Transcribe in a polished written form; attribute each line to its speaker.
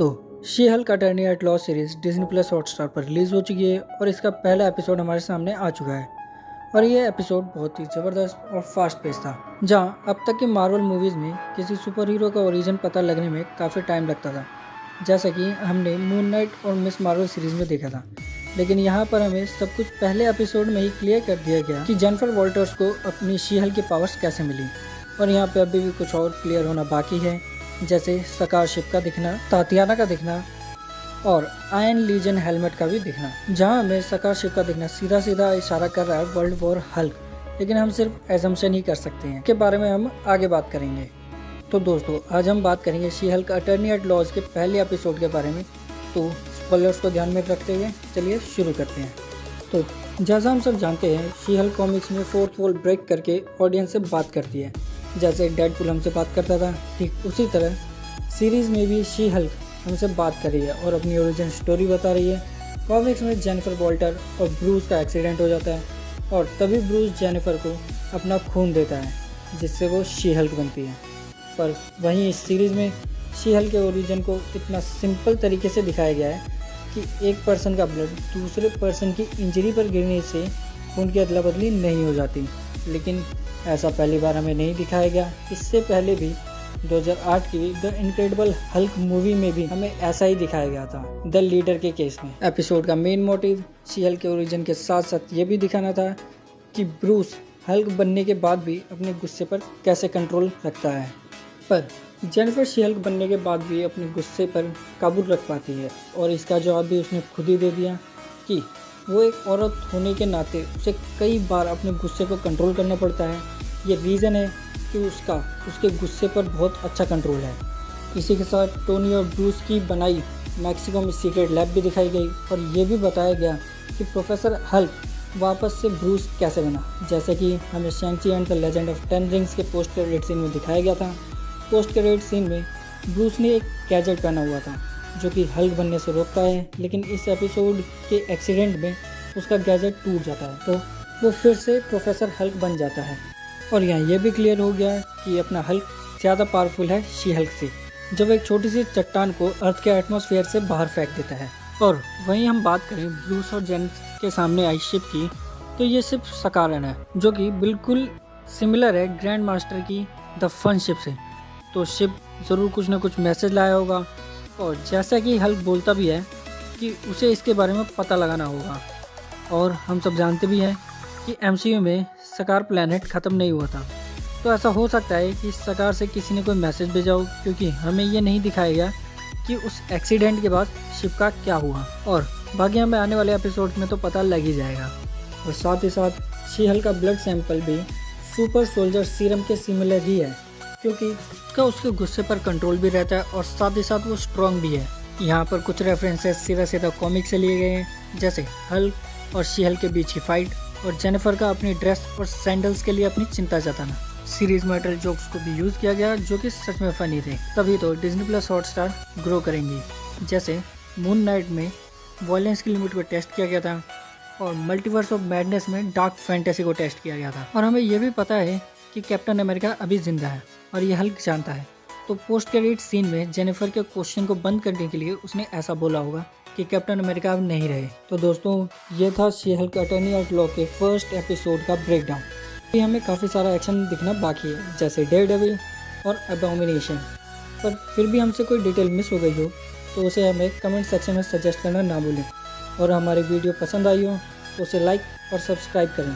Speaker 1: तो She Hulk attorney at law series Disney plus Hotstar पर release हो चुकी है और इसका पहला एपिसोड हमारे सामने आ चुका है। और ये एपिसोड बहुत ही ज़बरदस्त और फास्ट पेस था, जहाँ अब तक की मार्वल मूवीज़ में किसी सुपर हीरो का ओरिजिन पता लगने में काफ़ी टाइम लगता था, जैसा कि हमने मून नाइट और मिस मार्वल सीरीज़ में देखा था। लेकिन यहाँ पर हमें सब कुछ पहले एपिसोड में ही क्लियर कर दिया गया कि जेनिफर वॉल्टर्स को अपनी शी हल्क की पावर्स कैसे मिली। और यहाँ पे अभी भी कुछ और क्लियर होना बाकी है, जैसे सकार शिप का दिखना, तातियाना का दिखना और आयरन लीजन हेलमेट का भी दिखना। जहाँ हमें सकार शिप का दिखना सीधा सीधा इशारा कर रहा है वर्ल्ड वॉर हल्क, लेकिन हम सिर्फ एजम्पशन ही कर सकते हैं। के बारे में हम आगे बात करेंगे। तो दोस्तों, आज हम बात करेंगे She Hulk attorney at laws के पहले एपिसोड के बारे में। तो स्पॉयलर्स को ध्यान में रखते हुए चलिए शुरू करते हैं। तो जैसा हम सब जानते हैं, शी हल्क कॉमिक्स में फोर्थ वॉल ब्रेक करके ऑडियंस से बात करती है। जैसे डेडपूल हमसे बात करता था, ठीक उसी तरह सीरीज़ में भी शी हल्क हमसे बात कर रही है और अपनी ओरिजिन स्टोरी बता रही है। कॉमिक्स में जेनिफर वॉल्टर और ब्रूस का एक्सीडेंट हो जाता है और तभी ब्रूस जेनिफर को अपना खून देता है, जिससे वो शी हल्क बनती है। पर वहीं इस सीरीज़ में शी हल्क के ओरिजिन को इतना सिंपल तरीके से दिखाया गया है कि एक पर्सन का ब्लड दूसरे पर्सन की इंजरी पर गिरने से खून की अदला बदली नहीं हो जाती। लेकिन ऐसा पहली बार हमें नहीं दिखाया गया। इससे पहले भी 2008 की द इनक्रेडिबल हल्क मूवी में भी हमें ऐसा ही दिखाया गया था, द लीडर के केस में। एपिसोड का मेन मोटिव शी हल्क के ओरिजिन के साथ साथ ये भी दिखाना था कि ब्रूस हल्क बनने के बाद भी अपने गुस्से पर कैसे कंट्रोल रखता है। पर जेनिफर शी हल्क बनने के बाद भी अपने गुस्से पर काबू रख पाती है, और इसका जवाब भी उसने खुद ही दे दिया कि वो एक औरत होने के नाते उसे कई बार अपने गुस्से को कंट्रोल करना पड़ता है। ये रीज़न है कि उसके गुस्से पर बहुत अच्छा कंट्रोल है। इसी के साथ टोनी और ब्रूस की बनाई मैक्सिको में सीक्रेट लैब भी दिखाई गई और ये भी बताया गया कि प्रोफेसर हल्क वापस से ब्रूस कैसे बना, जैसे कि हमें शैंग-ची and the legend of 10 rings के पोस्ट क्रेडिट सीन में दिखाया गया था। पोस्ट क्रेडिट सीन में ब्रूस ने एक गैजेट पहना हुआ था जो कि हल्क बनने से रोकता है, लेकिन इस एपिसोड के एक्सीडेंट में उसका गैजेट टूट जाता है तो वो फिर से प्रोफेसर हल्क बन जाता है। और यहाँ ये भी क्लियर हो गया कि अपना हल्क ज़्यादा पावरफुल है शी हल्क से, जब एक छोटी सी चट्टान को अर्थ के एटमॉस्फेयर से बाहर फेंक देता है। और वहीं हम बात करें ब्रूस और जेन के सामने आई शिप की, तो ये शिप सकारन है, जो कि बिल्कुल सिमिलर है ग्रैंड मास्टर की द फन शिप से। तो शिप ज़रूर कुछ ना कुछ मैसेज लाया होगा, और जैसा कि हल्क बोलता भी है कि उसे इसके बारे में पता लगाना होगा। और हम सब जानते भी हैं कि एमसीयू में सकार प्लैनेट ख़त्म नहीं हुआ था, तो ऐसा हो सकता है कि सकार से किसी ने कोई मैसेज भेजा हो, क्योंकि हमें ये नहीं दिखाया गया कि उस एक्सीडेंट के बाद शिप का क्या हुआ। और बाकी हमें आने वाले एपिसोड में तो पता लग ही जाएगा। और साथ ही साथ शी हल्क का ब्लड सैंपल भी सुपर सोल्जर सीरम के सिमिलर ही है, क्योंकि उसके गुस्से पर कंट्रोल भी रहता है और साथ ही साथ वो स्ट्रॉन्ग भी है। यहाँ पर कुछ रेफरेंसेस सीधा सीधा कॉमिक से लिए गए हैं, जैसे हल्क और शी हल्क के बीच की फाइट और जेनिफर का अपनी ड्रेस और सैंडल्स के लिए अपनी चिंता जताना। सीरीज में अटल जोक्स को भी यूज़ किया गया, जो कि सच में फनी थे। तभी तो डिज्नी प्लस हॉटस्टार ग्रो करेंगी। जैसे मून नाइट में वॉयलेंस की लिमिट को टेस्ट किया गया था और मल्टीवर्स ऑफ मैडनेस में डार्क फैंटेसी को टेस्ट किया गया था। और हमें यह भी पता है कि कैप्टन अमेरिका अभी जिंदा है और ये हल्क जानता है। तो पोस्ट क्रेडिट सीन में जेनिफर के क्वेश्चन को बंद करने के लिए उसने ऐसा बोला होगा कि कैप्टन अमेरिका अब नहीं रहे। तो दोस्तों, ये था She Hulk attorney at law के फर्स्ट एपिसोड का ब्रेकडाउन। अभी हमें काफ़ी सारा एक्शन दिखना बाकी है, जैसे डेयरडेविल और एबोमिनेशन। पर फिर भी हमसे कोई डिटेल मिस हो गई हो तो उसे हमें कमेंट सेक्शन में सजेस्ट करना ना भूलें। और हमारी वीडियो पसंद आई हो तो उसे लाइक और सब्सक्राइब करें।